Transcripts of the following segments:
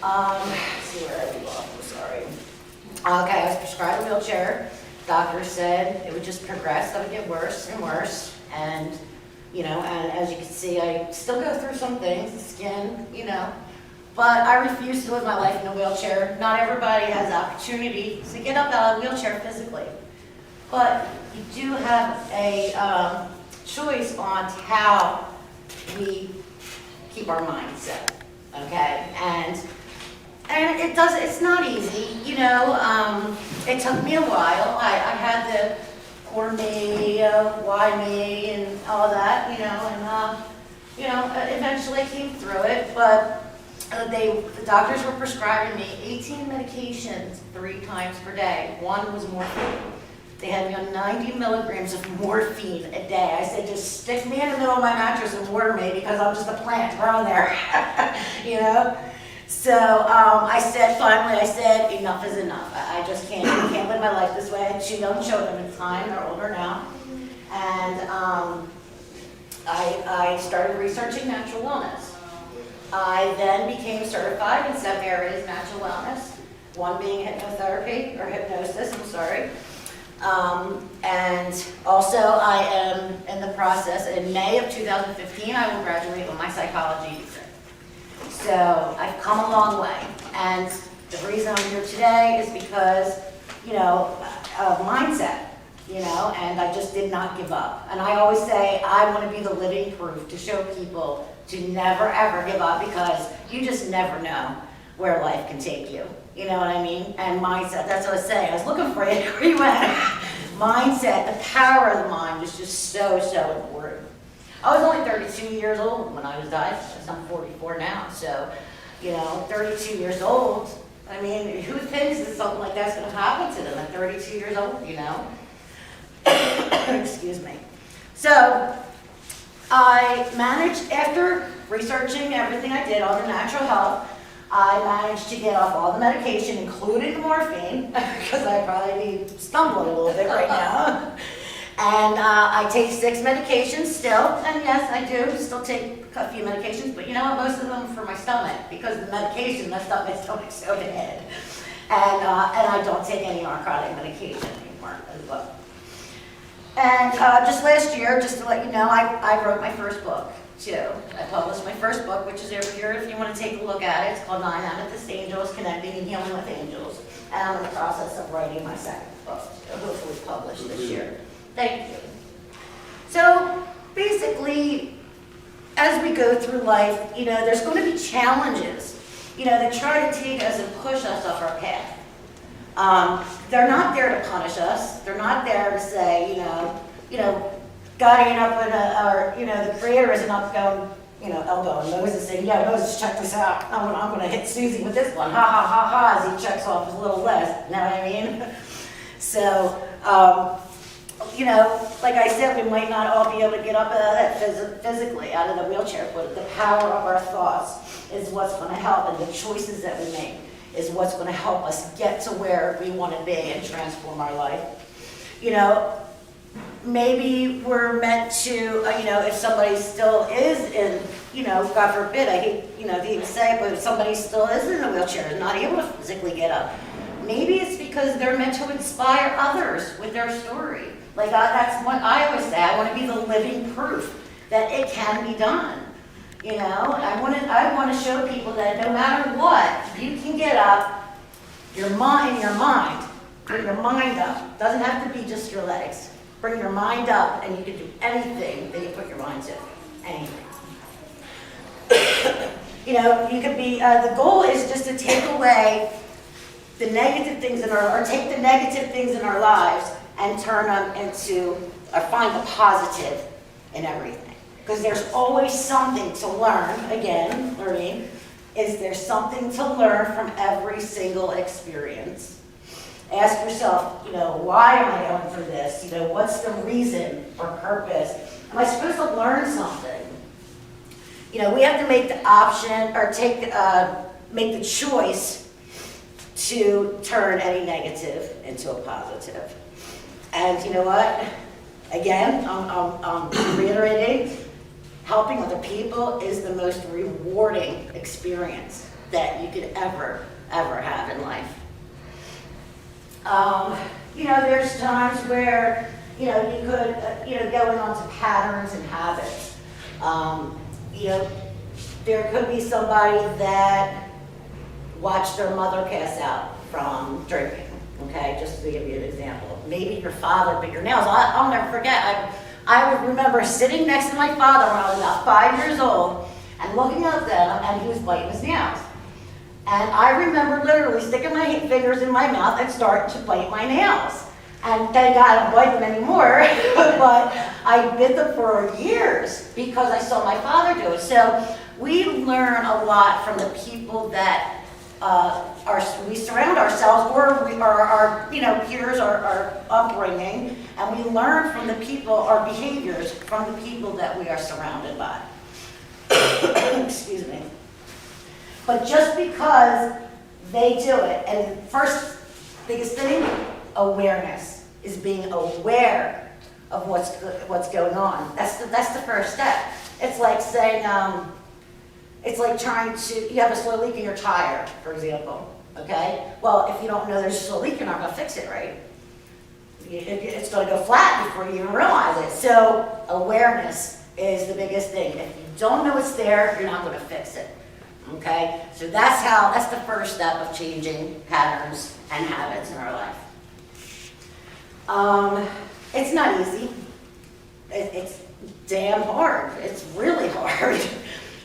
Let's see where I leave off, I'm sorry. Okay, I was prescribed a wheelchair. Doctor said it would just progress, that would get worse and worse. And, you know, and as you can see, I still go through some things, the skin, you know. But I refuse to live my life in a wheelchair. Not everybody has the opportunity to get up out of a wheelchair physically. But you do have a choice on how we keep our mind set, okay? And it's not easy, you know. It took me a while. I had the poor me, why me, and all that, you know, and eventually came through it. But the doctors were prescribing me 18 medications 3 times per day. One was morphine. They had me on 90 milligrams of morphine a day. I said, just stick me in the middle of my mattress and water me because I'm just a plant growing there, you know? So finally I said, enough is enough. I just can't live my life this way. She doesn't show them in time, they're older now. And I started researching natural wellness. I then became certified in 7 areas of natural wellness, one being hypnotherapy, or hypnosis, I'm sorry. And also I am in the process, in May of 2015, I will graduate with my psychology degree. So I've come a long way. And the reason I'm here today is because, you know, of mindset, you know, and I just did not give up. And I always say I want to be the living proof to show people to never ever give up, because you just never know where life can take you. You know what I mean? And mindset, that's what I was saying. I was looking for it, where you went. Mindset, the power of the mind is just so, so important. I was only 32 years old when I was diagnosed. I'm 44 now, so, you know, 32 years old. I mean, who thinks that something like that's going to happen to them at 32 years old, you know? Excuse me. So, I managed, after researching everything I did on the natural health, I managed to get off all the medication, including the morphine, because I probably be stumbling a little bit right now. And I take 6 medications still, and yes, I do still take a few medications, but you know what, most of them are for my stomach, because the medication messed up my stomach so bad. And I don't take any narcotic medication anymore as well. And just last year, just to let you know, I wrote my first book, too. I published my first book, which is over here if you want to take a look at it. It's called 9 Amethyst Angels, Connecting and Healing with Angels. And I'm in the process of writing my second book, hopefully published this year. Thank you. So basically, as we go through life, you know, there's going to be challenges, you know, that try to take us and push us off our path. They're not there to punish us. They're not there to say, you know, God ain't up in or, you know, the Creator isn't up going, you know, elbowing Moses saying, yeah, Moses, check this out. I'm going to hit Susie with this one. Ha, ha, ha, ha, as he checks off his little list. You know what I mean? So, you know, like I said, we might not all be able to get up out of that physically, out of the wheelchair, but the power of our thoughts is what's going to help, and the choices that we make is what's going to help us get to where we want to be and transform our life. You know, maybe we're meant to, you know, if somebody still is in, you know, God forbid, I hate, you know, to even say it, but if somebody still is in a wheelchair and not able to physically get up, maybe it's because they're meant to inspire others with their story. Like that's what I always say. I want to be the living proof that it can be done. You know, I want to show people that no matter what, you can get up. Your mind, bring your mind up. Doesn't have to be just your legs. Bring your mind up, and you can do anything that you put your mind to. Anything. You know, you could be. The goal is just to take away the negative things or take the negative things in our lives and turn them into, or find the positive in everything. Because there's always something to learn. Again, learning, is there something to learn from every single experience? Ask yourself, you know, why am I going through this? You know, what's the reason or purpose? Am I supposed to learn something? You know, we have to make the option, or make the choice to turn any negative into a positive. And you know what? Again, I'm reiterating, helping other people is the most rewarding experience that you could ever have in life. There's times where, you could, going on to patterns and habits. There could be somebody that watched their mother pass out from drinking, okay, just to give you an example. Maybe your father bit your nails. I'll never forget, I would remember sitting next to my father when I was about 5 years old and looking up at him, and he was biting his nails. And I remember literally sticking my fingers in my mouth and starting to bite my nails. And thank God I don't bite them anymore, but I bit them for years because I saw my father do it. So we learn a lot from the people that we surround ourselves, or our peers, our upbringing, and we learn from the people, our behaviors, from the people that we are surrounded by. Excuse me. But just because they do it, and first biggest thing, awareness, is being aware of what's going on. That's the first step. It's like saying, it's like you have a slow leak in your tire, for example, okay? Well, if you don't know there's a slow leak, you're not gonna fix it, right? It's gonna go flat before you even realize it. So awareness is the biggest thing. If you don't know it's there, you're not gonna fix it, okay? So that's the first step of changing patterns and habits in our life. It's not easy. It's damn hard. It's really hard.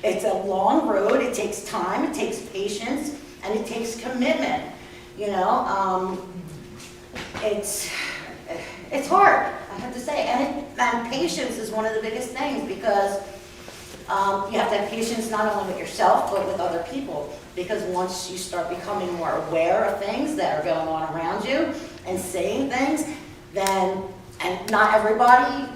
It's a long road. It takes time, it takes patience, and it takes commitment. It's hard, I have to say. And patience is one of the biggest things, because you have to have patience not only with yourself, but with other people. Because once you start becoming more aware of things that are going on around you and saying things, and not everybody,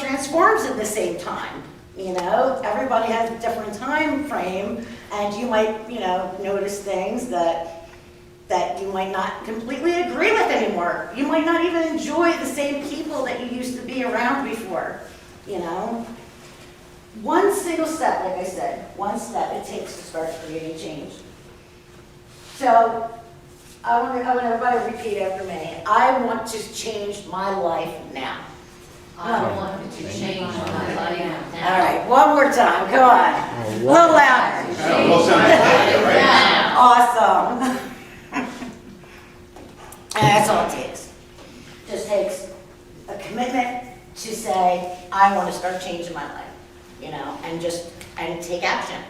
transforms at the same time. Everybody has a different time frame, and you might, notice things that you might not completely agree with anymore. You might not even enjoy the same people that you used to be around before, One single step, like I said, one step it takes to start creating change. So, I want everybody to repeat after me. I want to change my life now. I want to change my life now. All right, one more time. Come on. A little louder. Awesome. And that's all it takes. Just takes a commitment to say, I want to start changing my life, and take action.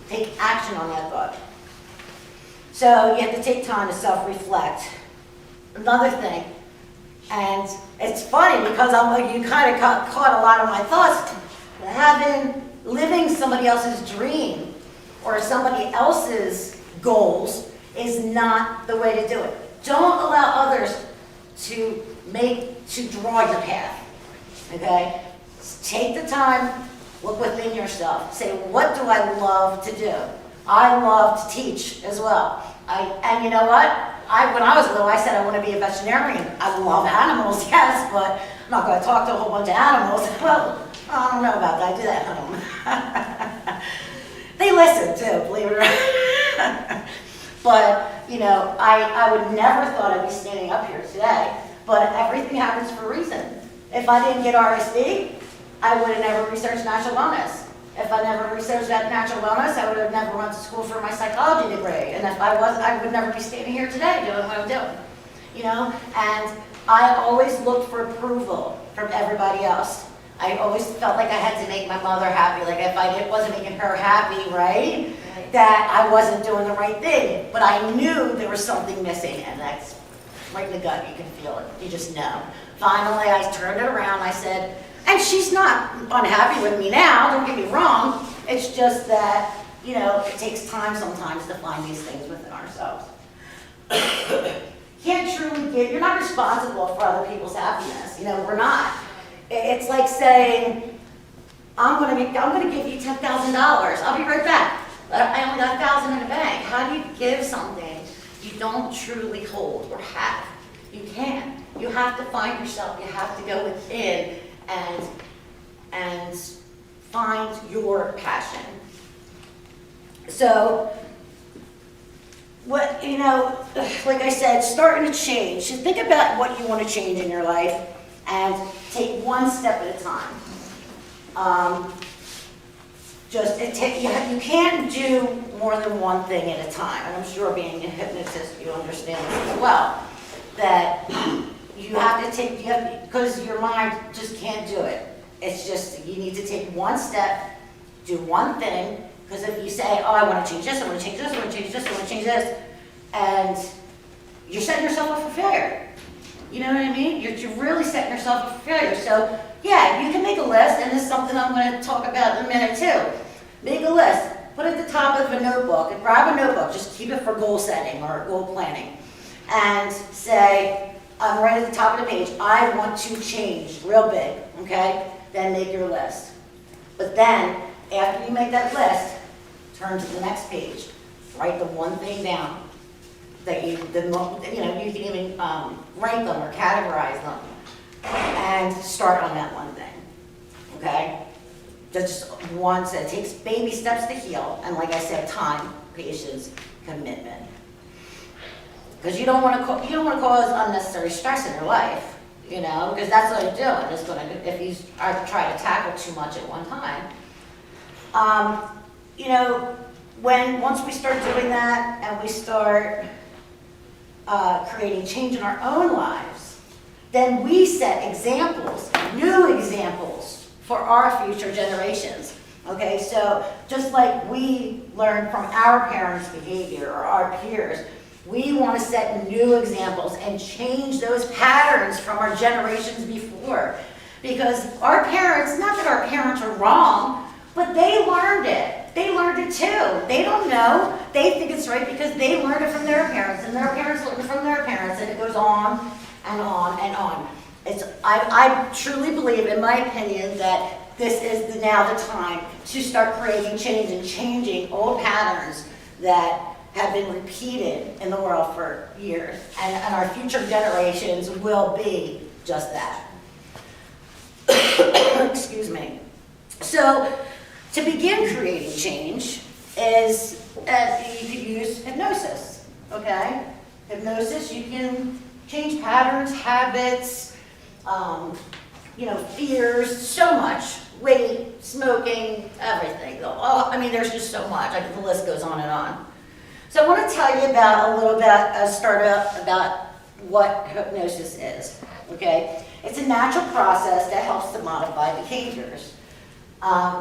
Take action on that thought. So you have to take time to self-reflect. Another thing, and it's funny because you kind of caught a lot of my thoughts. Living somebody else's dream or somebody else's goals is not the way to do it. Don't allow others to draw your path, okay? Take the time, look within yourself. Say, what do I love to do? I love to teach as well. And you know what? When I was little, I said I want to be a veterinarian. I love animals, yes, but I'm not going to talk to a whole bunch of animals. Well, I don't know about that. I do that at home. They listen too, believe it or not. But, I would never thought I'd be standing up here today. But everything happens for a reason. If I didn't get RSD, I would have never researched natural wellness. If I never researched that natural wellness, I would have never went to school for my psychology degree. And if I would never be standing here today doing what I'm doing. And I always looked for approval from everybody else. I always felt like I had to make my mother happy. Like if I wasn't making her happy, right, that I wasn't doing the right thing. But I knew there was something missing, and that's right in the gut. You can feel it. You just know. Finally, I turned it around. I said, and she's not unhappy with me now, don't get me wrong. It's just that, it takes time sometimes to find these things within ourselves. Can't truly give, you're not responsible for other people's happiness. We're not. It's like saying, I'm going to give you $10,000. I'll be right back. I only got $1,000 in the bank. How do you give something you don't truly hold or have? You can't. You have to find yourself. You have to go within and find your passion. So, what, like I said, starting to change. So think about what you want to change in your life and take one step at a time. You can't do more than one thing at a time. And I'm sure being a hypnotist, you understand this as well. That you have to because your mind just can't do it. It's just, you need to take one step, do one thing, because if you say, oh, I want to change this, I want to change this, I want to change this, I want to change this, and you're setting yourself up for failure. You know what I mean? You're really setting yourself up for failure. So, yeah, you can make a list, and this is something I'm going to talk about in a minute too. Make a list, put it at the top of a notebook, and grab a notebook, just keep it for goal setting or goal planning, and say, I'm right at the top of the page, I want to change real big, okay? Then make your list. But then, after you make that list, turn to the next page. Write the one thing down that you can even rank them or categorize them, and start on that one thing. Okay? Just once. It takes baby steps to heal, and like I said, time, patience, commitment. Because you don't want to cause unnecessary stress in your life, because that's what you're doing. If you try to tackle too much at one time. Once we start doing that and we start creating change in our own lives, then we set examples, new examples for our future generations. Okay, so just like we learn from our parents' behavior or our peers, we want to set new examples and change those patterns from our generations before. Because our parents, not that our parents are wrong, but they learned it. They learned it too. They don't know. They think it's right because they learned it from their parents, and their parents learned it from their parents, and it goes on and on and on. I truly believe, in my opinion, that this is now the time to start creating change and changing old patterns that have been repeated in the world for years. And our future generations will be just that. Excuse me. So, to begin creating change is, you could use hypnosis, okay? Hypnosis, you can change patterns, habits, fears, so much. Weight, smoking, everything. There's just so much. The list goes on and on. So I want to tell you about what hypnosis is, okay? It's a natural process that helps to modify behaviors.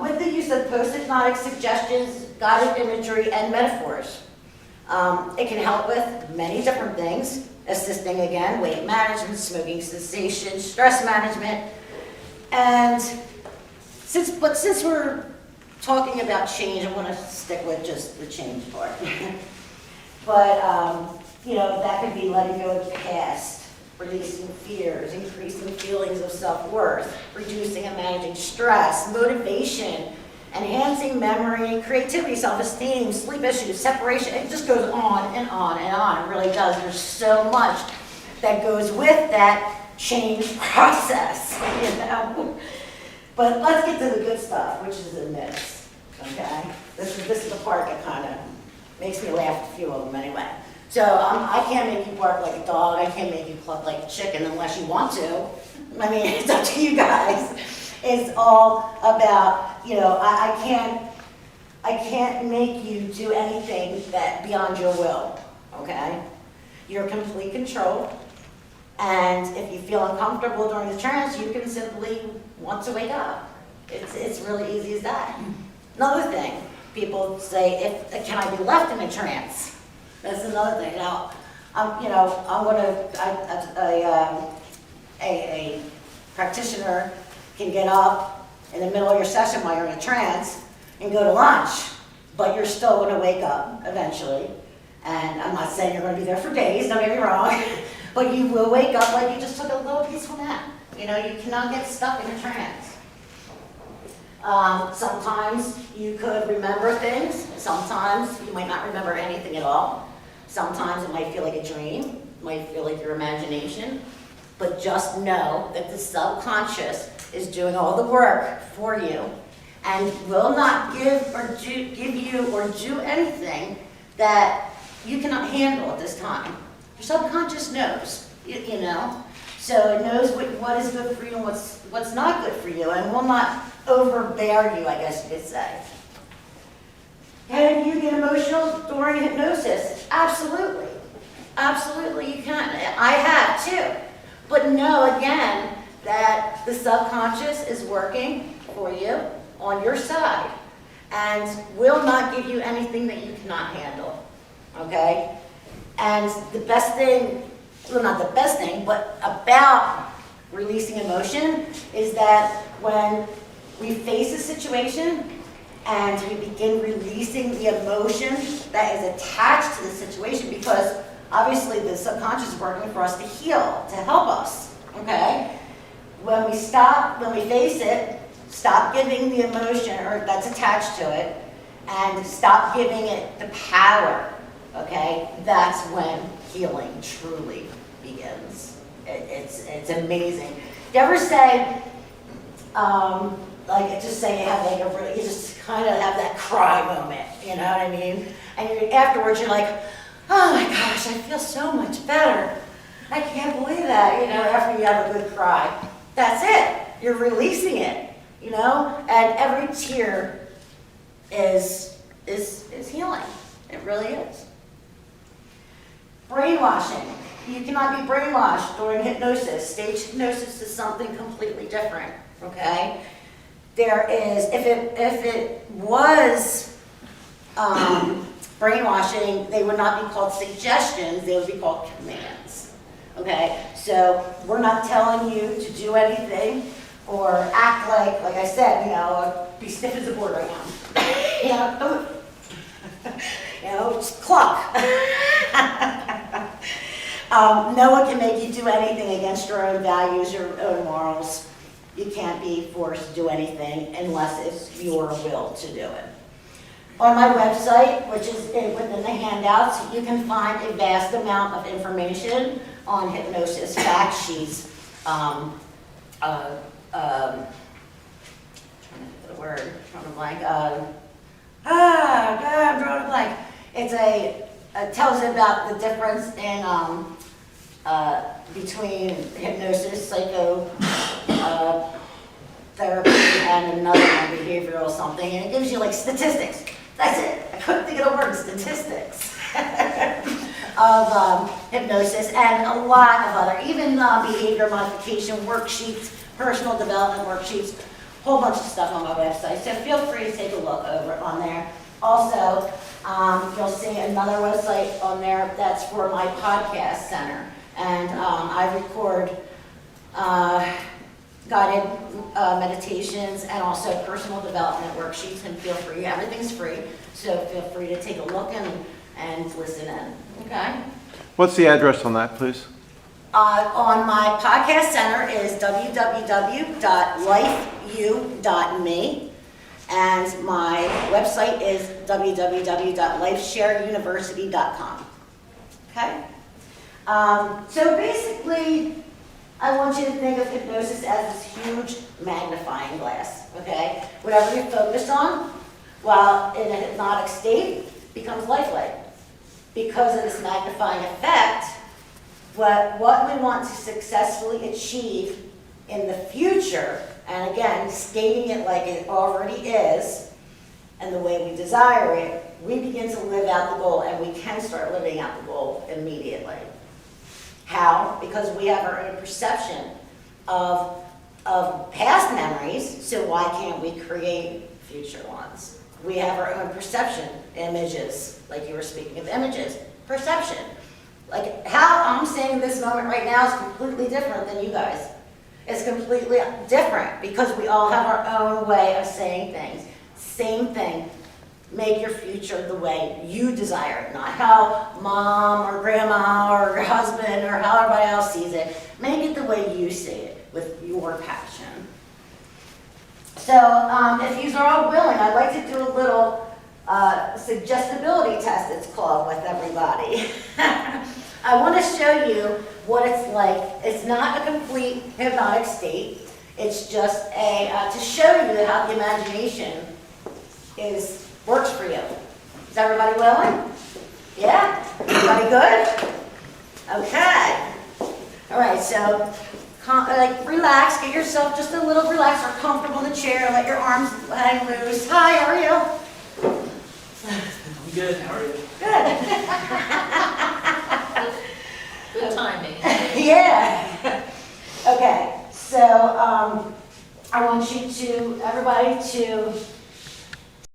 With the use of post-hypnotic suggestions, guided imagery, and metaphors. It can help with many different things, assisting, again, weight management, smoking cessation, stress management, and since we're talking about change, I want to stick with just the change part. But, that could be letting go of the past, releasing fears, increasing feelings of self-worth, reducing and managing stress, motivation, enhancing memory, creativity, self-esteem, sleep issues, separation. It just goes on and on and on. It really does. There's so much that goes with that change process, But let's get to the good stuff, which is the myths, okay? This is the part that kind of makes me laugh, a few of them anyway. So I can't make you bark like a dog. I can't make you cluck like a chicken unless you want to. It's up to you guys. It's all about, I can't make you do anything that beyond your will, okay? You're in complete control. And if you feel uncomfortable during the trance, you can simply want to wake up. It's really easy as that. Another thing, people say, can I be left in a trance? That's another thing. Now, a practitioner can get up in the middle of your session while you're in a trance and go to lunch, but you're still going to wake up eventually. And I'm not saying you're going to be there for days, don't get me wrong, but you will wake up like you just took a little peaceful nap. You cannot get stuck in a trance. Sometimes you could remember things. Sometimes you might not remember anything at all. Sometimes it might feel like a dream. It might feel like your imagination. But just know that the subconscious is doing all the work for you. and will not give you or do anything that you cannot handle at this time. Your subconscious knows, you know? So it knows what is good for you and what's not good for you, and will not overbear you, I guess you could say. Can you get emotional during hypnosis? Absolutely. Absolutely you can. I have too. But know again that the subconscious is working for you on your side and will not give you anything that you cannot handle. Okay? And the best thing, well, not the best thing, but about releasing emotion is that when we face a situation and we begin releasing the emotion that is attached to the situation, because obviously the subconscious is working for us to heal, to help us, okay? When we face it, stop giving the emotion or that's attached to it, and stop giving it the power, okay? That's when healing truly begins. It's amazing. You ever say, like, just say you have like you just kind of have that cry moment, you know what I mean? And afterwards you're like, oh my gosh, I feel so much better. I can't believe that, you know, after you have a good cry. That's it. You're releasing it, you know? And every tear is healing. It really is. Brainwashing. You cannot be brainwashed during hypnosis. Stage hypnosis is something completely different, okay? There is, if it was brainwashing, they would not be called suggestions, they would be called commands, okay? So we're not telling you to do anything or act like I said, you know, be stiff as a board right now. You know, just cluck. No one can make you do anything against your own values, your own morals. You can't be forced to do anything unless it's your will to do it. On my website, which is within the handouts, you can find a vast amount of information on hypnosis fact sheets. Trying to think of the word, drawing a blank. I'm drawing a blank. It tells you about the difference in between hypnosis, therapy, and another one, behavioral something, and it gives you like statistics. That's it. I couldn't think of the word statistics of hypnosis, and a lot of other, even behavior modification worksheets, personal development worksheets, whole bunch of stuff on my website. So feel free to take a look over on there. Also, you'll see another website on there that's for my podcast center, and I record guided meditations and also personal development worksheets, and feel free, everything's free, so feel free to take a look and listen in, okay? What's the address on that, please? On my podcast center is www.lifeu.me, and my website is www.lifeshareuniversity.com, okay? So basically, I want you to think of hypnosis as this huge magnifying glass, okay? Whatever you're focused on while in a hypnotic state becomes lifelike. Because of this magnifying effect, what we want to successfully achieve in the future, and again, stating it like it already is, and the way we desire it, we begin to live out the goal, and we can start living out the goal immediately. How? Because we have our own perception of past memories, so why can't we create future ones? We have our own perception, images, like you were speaking of images, perception. Like how I'm saying this moment right now is completely different than you guys. It's completely different because we all have our own way of saying things. Same thing. Make your future the way you desire it, not how mom or grandma or your husband or how everybody else sees it. Make it the way you see it with your passion. So if you are all willing, I'd like to do a little suggestibility test, it's called, with everybody. I want to show you what it's like. It's not a complete hypnotic state. It's just to show you how the imagination works for you. Is everybody willing? Yeah? Everybody good? Okay. All right, so relax, get yourself just a little relaxed or comfortable in the chair, let your arms hang loose. Hi, how are you? I'm good, how are you? Good. Good timing. Yeah. Okay, so I want you to, everybody to